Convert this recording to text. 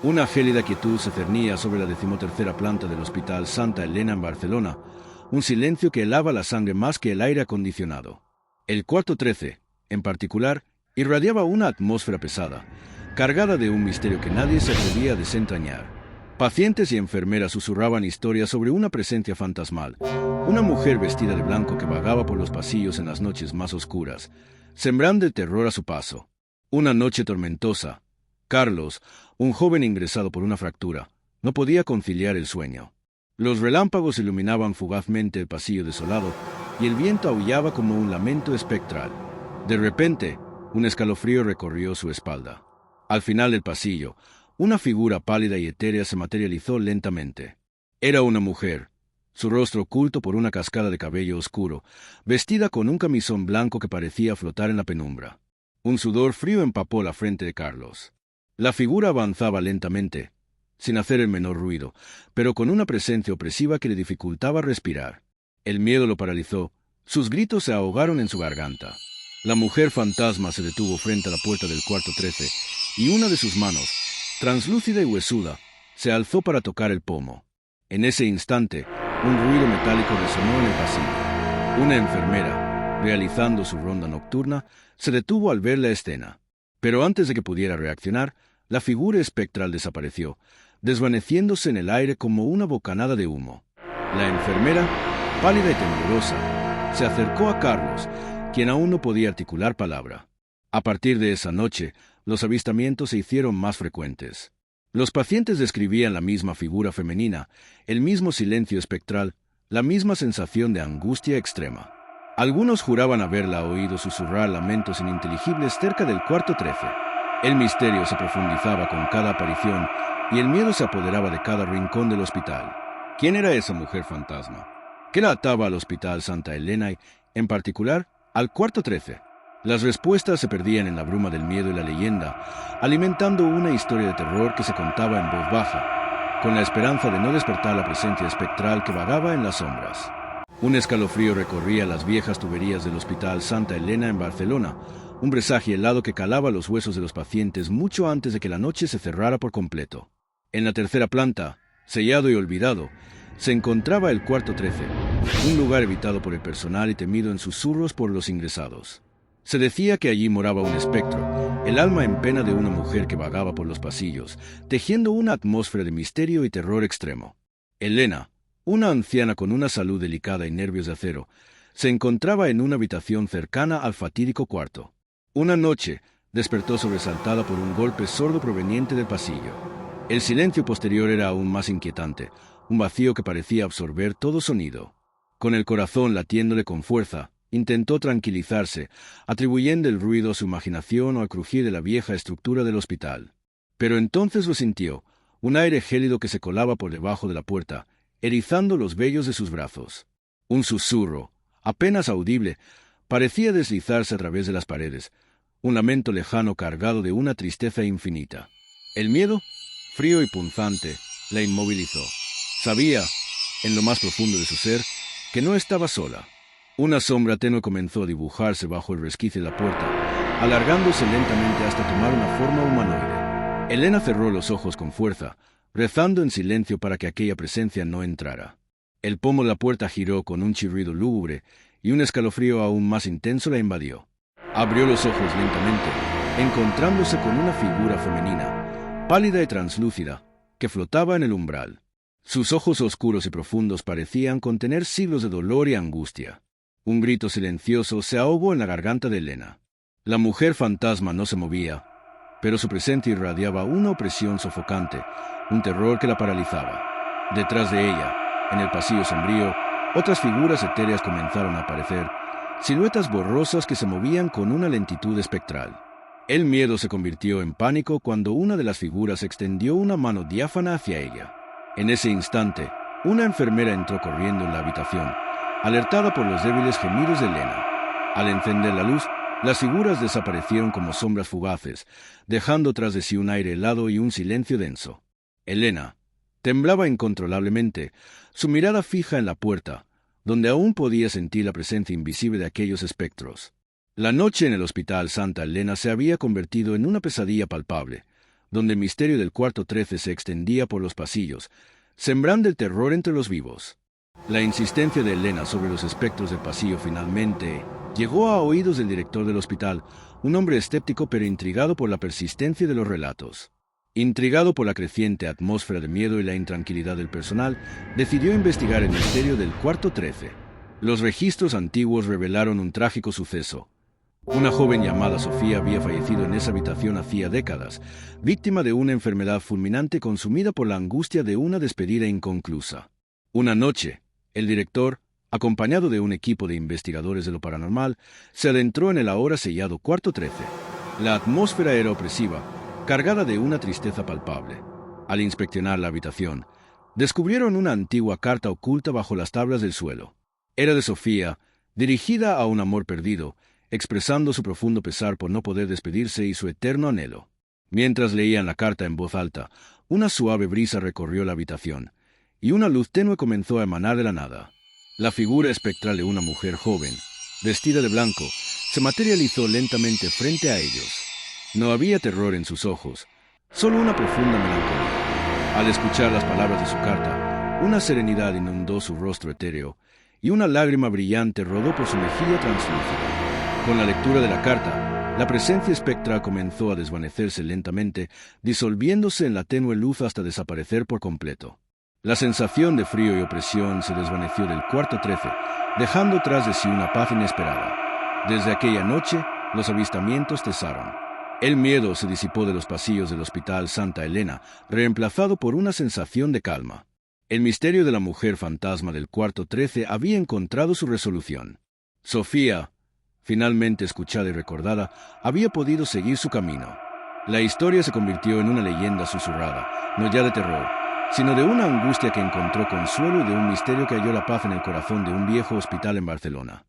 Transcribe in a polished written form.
Una gélida quietud se cernía sobre la 13ª planta del Hospital Santa Elena en Barcelona, un silencio que helaba la sangre más que el aire acondicionado. El cuarto 13, en particular, irradiaba una atmósfera pesada, cargada de un misterio que nadie se atrevía a desentrañar. Pacientes y enfermeras susurraban historias sobre una presencia fantasmal, una mujer vestida de blanco que vagaba por los pasillos en las noches más oscuras, sembrando el terror a su paso. Una noche tormentosa. Carlos, un joven ingresado por una fractura, no podía conciliar el sueño. Los relámpagos iluminaban fugazmente el pasillo desolado y el viento aullaba como un lamento espectral. De repente, un escalofrío recorrió su espalda. Al final del pasillo, una figura pálida y etérea se materializó lentamente. Era una mujer, su rostro oculto por una cascada de cabello oscuro, vestida con un camisón blanco que parecía flotar en la penumbra. Un sudor frío empapó la frente de Carlos. La figura avanzaba lentamente, sin hacer el menor ruido, pero con una presencia opresiva que le dificultaba respirar. El miedo lo paralizó, sus gritos se ahogaron en su garganta. La mujer fantasma se detuvo frente a la puerta del cuarto 13, y una de sus manos, translúcida y huesuda, se alzó para tocar el pomo. En ese instante, un ruido metálico resonó en el pasillo. Una enfermera, realizando su ronda nocturna, se detuvo al ver la escena. Pero antes de que pudiera reaccionar, la figura espectral desapareció, desvaneciéndose en el aire como una bocanada de humo. La enfermera, pálida y temblorosa, se acercó a Carlos, quien aún no podía articular palabra. A partir de esa noche, los avistamientos se hicieron más frecuentes. Los pacientes describían la misma figura femenina, el mismo silencio espectral, la misma sensación de angustia extrema. Algunos juraban haberla oído susurrar lamentos ininteligibles cerca del cuarto 13. El misterio se profundizaba con cada aparición y el miedo se apoderaba de cada rincón del hospital. ¿Quién era esa mujer fantasma? ¿Qué la ataba al Hospital Santa Elena y, en particular, al cuarto 13? Las respuestas se perdían en la bruma del miedo y la leyenda, alimentando una historia de terror que se contaba en voz baja, con la esperanza de no despertar la presencia espectral que vagaba en las sombras. Un escalofrío recorría las viejas tuberías del Hospital Santa Elena en Barcelona, un presagio helado que calaba los huesos de los pacientes mucho antes de que la noche se cerrara por completo. En la tercera planta, sellado y olvidado, se encontraba el cuarto 13, un lugar evitado por el personal y temido en susurros por los ingresados. Se decía que allí moraba un espectro, el alma en pena de una mujer que vagaba por los pasillos, tejiendo una atmósfera de misterio y terror extremo. Elena, una anciana con una salud delicada y nervios de acero, se encontraba en una habitación cercana al fatídico cuarto. Una noche, despertó sobresaltada por un golpe sordo proveniente del pasillo. El silencio posterior era aún más inquietante, un vacío que parecía absorber todo sonido. Con el corazón latiéndole con fuerza, intentó tranquilizarse, atribuyendo el ruido a su imaginación o al crujir de la vieja estructura del hospital. Pero entonces lo sintió, un aire gélido que se colaba por debajo de la puerta, erizando los vellos de sus brazos. Un susurro, apenas audible, parecía deslizarse a través de las paredes, un lamento lejano cargado de una tristeza infinita. El miedo, frío y punzante, la inmovilizó. Sabía, en lo más profundo de su ser, que no estaba sola. Una sombra tenue comenzó a dibujarse bajo el resquicio de la puerta, alargándose lentamente hasta tomar una forma humanoide. Elena cerró los ojos con fuerza, rezando en silencio para que aquella presencia no entrara. El pomo de la puerta giró con un chirrido lúgubre y un escalofrío aún más intenso la invadió. Abrió los ojos lentamente, encontrándose con una figura femenina, pálida y translúcida, que flotaba en el umbral. Sus ojos oscuros y profundos parecían contener siglos de dolor y angustia. Un grito silencioso se ahogó en la garganta de Elena. La mujer fantasma no se movía, pero su presencia irradiaba una opresión sofocante, un terror que la paralizaba. Detrás de ella, en el pasillo sombrío, otras figuras etéreas comenzaron a aparecer, siluetas borrosas que se movían con una lentitud espectral. El miedo se convirtió en pánico cuando una de las figuras extendió una mano diáfana hacia ella. En ese instante, una enfermera entró corriendo en la habitación, alertada por los débiles gemidos de Elena. Al encender la luz, las figuras desaparecieron como sombras fugaces, dejando tras de sí un aire helado y un silencio denso. Elena temblaba incontrolablemente, su mirada fija en la puerta, donde aún podía sentir la presencia invisible de aquellos espectros. La noche en el Hospital Santa Elena se había convertido en una pesadilla palpable, donde el misterio del cuarto 13 se extendía por los pasillos, sembrando el terror entre los vivos. La insistencia de Elena sobre los espectros del pasillo finalmente llegó a oídos del director del hospital, un hombre escéptico pero intrigado por la persistencia de los relatos. Intrigado por la creciente atmósfera de miedo y la intranquilidad del personal, decidió investigar el misterio del cuarto 13. Los registros antiguos revelaron un trágico suceso. Una joven llamada Sofía había fallecido en esa habitación hacía décadas, víctima de una enfermedad fulminante consumida por la angustia de una despedida inconclusa. Una noche, el director, acompañado de un equipo de investigadores de lo paranormal, se adentró en el ahora sellado cuarto 13. La atmósfera era opresiva, cargada de una tristeza palpable. Al inspeccionar la habitación, descubrieron una antigua carta oculta bajo las tablas del suelo. Era de Sofía, dirigida a un amor perdido, expresando su profundo pesar por no poder despedirse y su eterno anhelo. Mientras leían la carta en voz alta, una suave brisa recorrió la habitación, y una luz tenue comenzó a emanar de la nada. La figura espectral de una mujer joven, vestida de blanco, se materializó lentamente frente a ellos. No había terror en sus ojos, solo una profunda melancolía. Al escuchar las palabras de su carta, una serenidad inundó su rostro etéreo, y una lágrima brillante rodó por su mejilla translúcida. Con la lectura de la carta, la presencia espectral comenzó a desvanecerse lentamente, disolviéndose en la tenue luz hasta desaparecer por completo. La sensación de frío y opresión se desvaneció del cuarto 13, dejando tras de sí una paz inesperada. Desde aquella noche, los avistamientos cesaron. El miedo se disipó de los pasillos del Hospital Santa Elena, reemplazado por una sensación de calma. El misterio de la mujer fantasma del cuarto 13 había encontrado su resolución. Sofía, finalmente escuchada y recordada, había podido seguir su camino. La historia se convirtió en una leyenda susurrada, no ya de terror, sino de una angustia que encontró consuelo y de un misterio que halló la paz en el corazón de un viejo hospital en Barcelona.